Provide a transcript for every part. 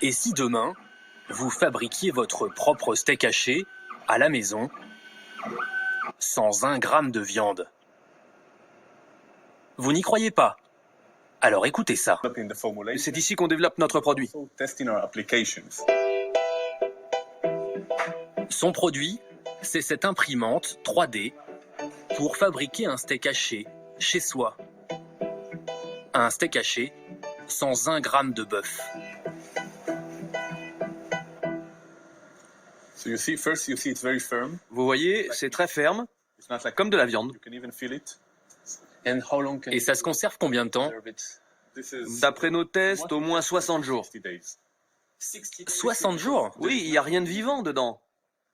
Et si demain, vous fabriquiez votre propre steak haché à la maison, sans 1 gramme de viande? Vous n'y croyez pas? Alors écoutez ça. C'est ici qu'on développe notre produit. Son produit, c'est cette imprimante 3D pour fabriquer un steak haché chez soi. Un steak haché sans 1 gramme de bœuf. Vous voyez, c'est très ferme, comme de la viande. Et ça se conserve combien de temps? D'après nos tests, au moins 60 jours. 60 jours? Oui, il n'y a rien de vivant dedans.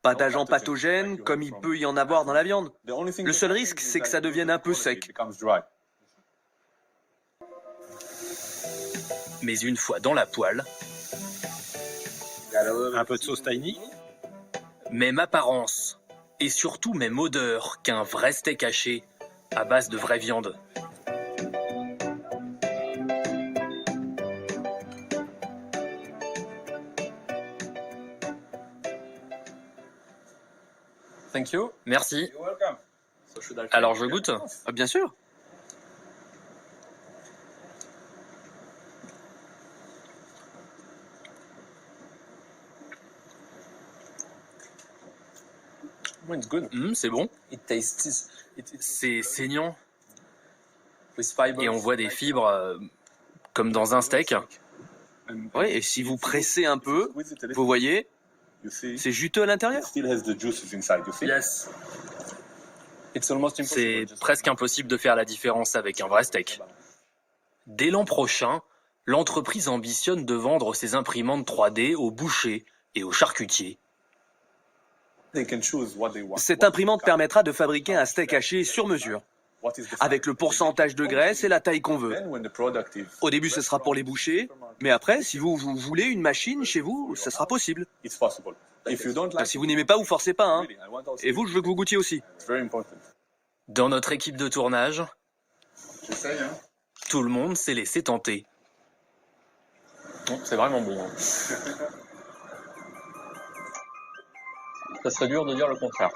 Pas d'agents pathogènes comme il peut y en avoir dans la viande. Le seul risque, c'est que ça devienne un peu sec. Mais une fois dans la poêle, Un peu de sauce tahini. même apparence et surtout même odeur qu'un vrai steak haché à base de vraie viande. Thank you. Merci. You're welcome. So should I Alors je goûte? Ah, bien sûr. It's good. C'est bon. It tastes. C'est saignant. With fiber. Et on voit des fibres comme dans un steak. Oui, et si vous pressez un peu, vous voyez, c'est juteux à l'intérieur. Yes. It's almost impossible. C'est Just- presque impossible de faire la différence avec un vrai steak. Dès l'an prochain, l'entreprise ambitionne de vendre ses imprimantes 3D aux bouchers et aux charcutiers. Cette imprimante permettra de fabriquer un steak haché sur mesure, avec le pourcentage de graisse et la taille qu'on veut. Au début, ce sera pour les bouchers, mais après, si vous voulez une machine chez vous, ça sera possible. Si vous n'aimez pas, vous forcez pas, hein. Et vous, je veux que vous goûtiez aussi. Dans notre équipe de tournage, J'essaye, hein. tout le monde s'est laissé tenter. C'est vraiment bon. Ça serait dur de dire le contraire.